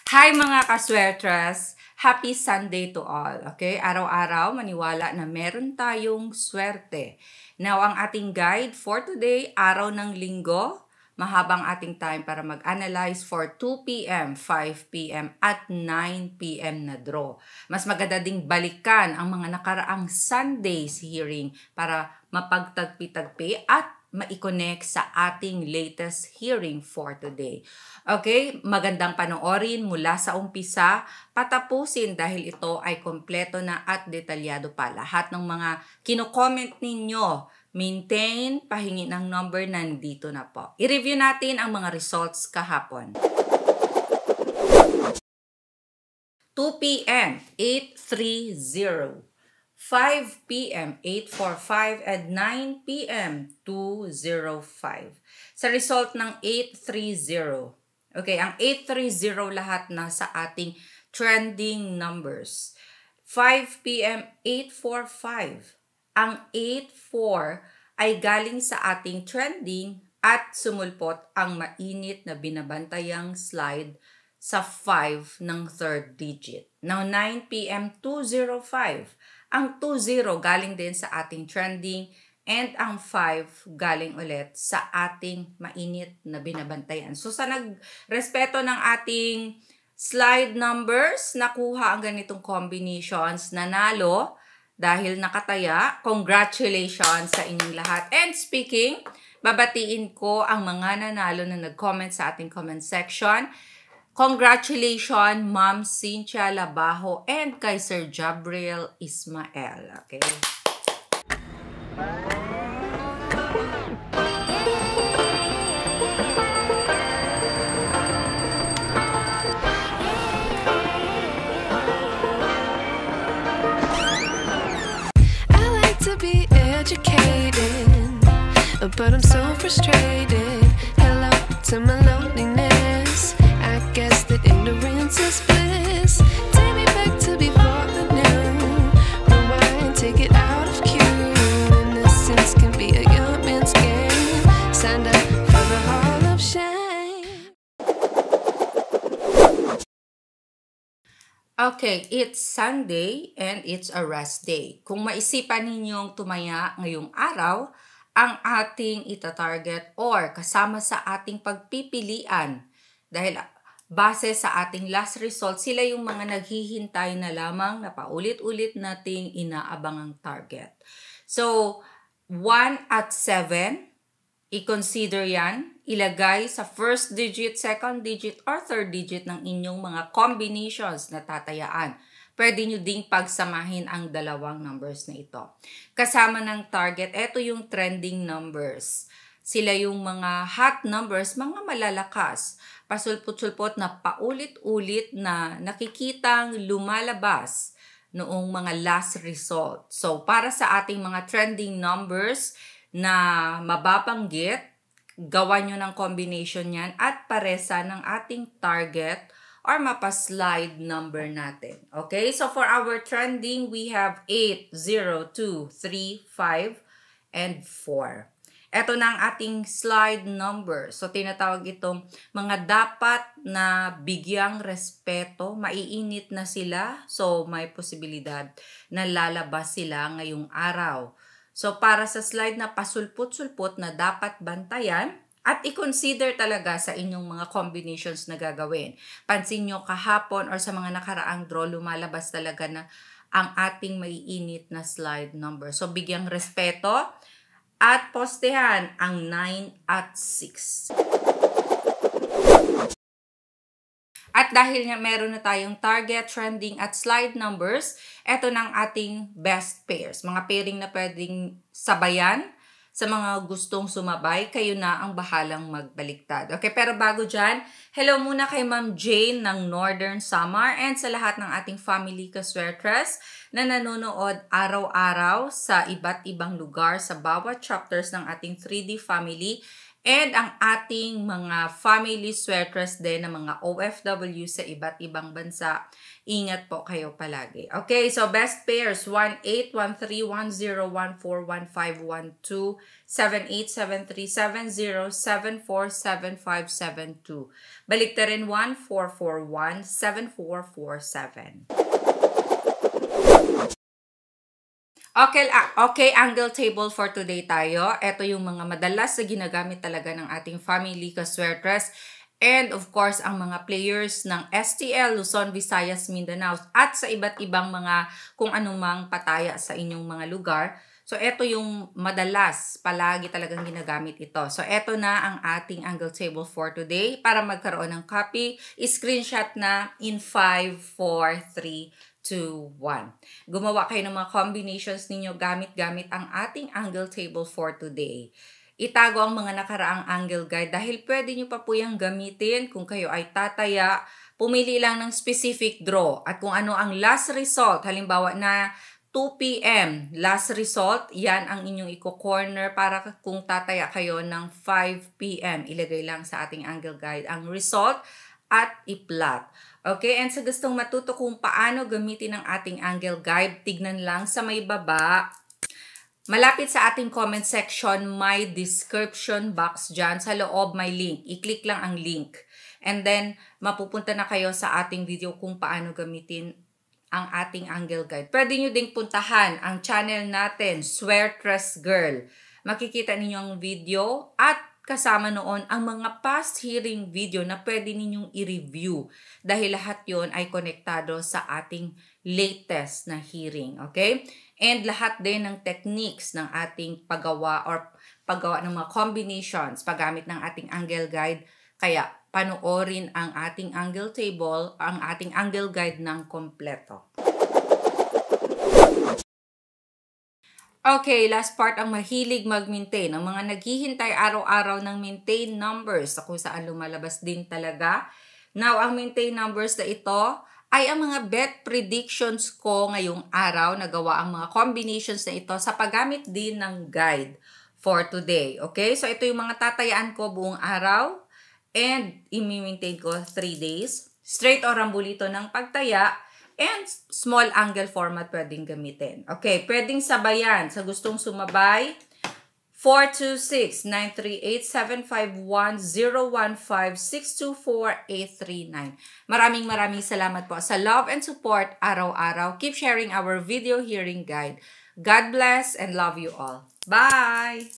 Hi mga kaswertres! Happy Sunday to all. Okay? Araw-araw maniwala na meron tayong swerte. Now, ang ating guide for today, araw ng linggo, mahabang ating time para mag-analyze for 2 p.m., 5 p.m. at 9 p.m. na draw. Mas maganda ding balikan ang mga nakaraang Sundays hearing para mapagtagpi-tagpi at ma-connect sa ating latest hearing for today. Okay, magandang panoorin mula sa umpisa, patapusin dahil ito ay kompleto na at detalyado pa. Lahat ng mga kino-comment ninyo, maintain, pahingi ng number, nandito na po. I-review natin ang mga results kahapon. 2 p.m., 830. 5 p.m., 845 and 9 p.m., 205. Sa result ng 830, okay, ang 830 lahat na sa ating trending numbers. 5 p.m., 845. Ang 84 ay galing sa ating trending at sumulpot ang mainit na binabantayang slide sa 5 ng third digit. Now, 9 p.m., 205. Ang 20 galing din sa ating trending and ang 5 galing ulit sa ating mainit na binabantayan. So sa nagrespeto ng ating slide numbers, nakuha ang ganitong combinations, nanalo dahil nakataya. Congratulations sa inyong lahat. And speaking, babatiin ko ang mga nanalo na nag-comment sa ating comment section. Congratulations, Ma'am Cynthia Labajo and kay Sir Jabriel Ismael. Okay? I like to be educated, but I'm so frustrated. Hello to my loneliness. I guess that ignorance is bliss. Take me back to before the new. Rewind, take it out of cue. Innocence can be a young man's game. Signed up for the Hall of Shame. Okay, it's Sunday and it's a rest day. Kung maisipan ninyong tumaya ngayong araw, ang ating itatarget or kasama sa ating pagpipilian dahil base sa ating last result, sila yung mga naghihintay na lamang na paulit-ulit nating inaabangang target. So, 1 at 7, i-consider yan, ilagay sa first digit, second digit, or third digit ng inyong mga combinations na tatayaan. Pwede nyo ding pagsamahin ang dalawang numbers na ito. Kasama ng target, ito yung trending numbers. Sila yung mga hot numbers, mga malalakas. Pasulpot-sulpot na paulit-ulit na nakikitang lumalabas noong mga last result. So, para sa ating mga trending numbers na mababanggit, gawan nyo ng combination yan at paresa ng ating target or mapaslide number natin. Okay? So, for our trending, we have 8, 0, 2, 3, 5, and 4. Ito na ang ating slide number. So, tinatawag itong mga dapat na bigyang respeto. Maiinit na sila. So, may posibilidad na lalabas sila ngayong araw. So, para sa slide na pasulpot-sulpot na dapat bantayan, at i-consider talaga sa inyong mga combinations na gagawin. Pansin nyo kahapon or sa mga nakaraang draw, lumalabas talaga na ang ating maiinit na slide number. So, bigyang respeto at postehan ang 9 at 6. At dahil nga meron na tayong target, trending at slide numbers, eto ng ating best pairs. Mga pairing na pwedeng sabayan. Sa mga gustong sumabay, kayo na ang bahalang magbaliktad. Okay, pero bago dyan, hello muna kay Ma'am Jane ng Northern Samar and sa lahat ng ating family kaswertres na nanonood araw-araw sa iba't ibang lugar sa bawat chapters ng ating 3D family And ang ating mga family sweaters din ng mga OFW sa iba't ibang bansa. Ingat po kayo palagi. Okay, so best pairs 181310141512 787370747572. Balik na rin 14417447. Okay, angle table for today tayo. Ito yung mga madalas na ginagamit talaga ng ating family ka-sweaters. And of course, ang mga players ng STL, Luzon, Visayas, Mindanao, at sa iba't ibang mga kung anumang pataya sa inyong mga lugar. So, ito yung madalas, palagi talagang ginagamit ito. So, ito na ang ating angle table for today. Para magkaroon ng copy, screenshot na in 5, 4, 3, 2, 1. Gumawa kayo ng mga combinations ninyo gamit ang ating angle table for today. Itago ang mga nakaraang angle guide dahil pwede nyo pa po yung gamitin kung kayo ay tataya. Pumili lang ng specific draw at kung ano ang last result. Halimbawa na 2 p.m. last result, yan ang inyong i-corner para kung tataya kayo ng 5 p.m. Ilagay lang sa ating angle guide ang result at i-plot. Okay, and sa gustong matuto kung paano gamitin ang ating angle guide, tignan lang sa may baba. Malapit sa ating comment section, may description box dyan. Sa loob may link. I-click lang ang link. And then, mapupunta na kayo sa ating video kung paano gamitin ang ating angle guide. Pwede nyo ding puntahan ang channel natin, Sweatress Girl. Makikita ninyo ang video at kasama noon ang mga past hearing video na pwede ninyong i-review dahil lahat yon ay konektado sa ating latest na hearing, okay? And lahat din ng techniques ng ating paggawa ng mga combinations paggamit ng ating angle guide. Kaya panoorin ang ating angle table, ang ating angle guide ng kompleto. Okay, last part ang mahilig mag-maintain. Ang mga naghihintay araw-araw ng maintain numbers kung saan lumalabas din talaga. Now, ang maintain numbers na ito ay ang mga bet predictions ko ngayong araw. Nagawa ang mga combinations na ito sa paggamit din ng guide for today. Okay, so ito yung mga tatayaan ko buong araw and i-maintain ko 3 days. Straight o rambulito ng pagtaya. And small angle format pwedeng gamitin. Okay, pwedeng sabayan. Sa gustong sumabay, 426-938-751-015-624-839. Maraming salamat po sa love and support araw-araw. Keep sharing our video hearing guide. God bless and love you all. Bye!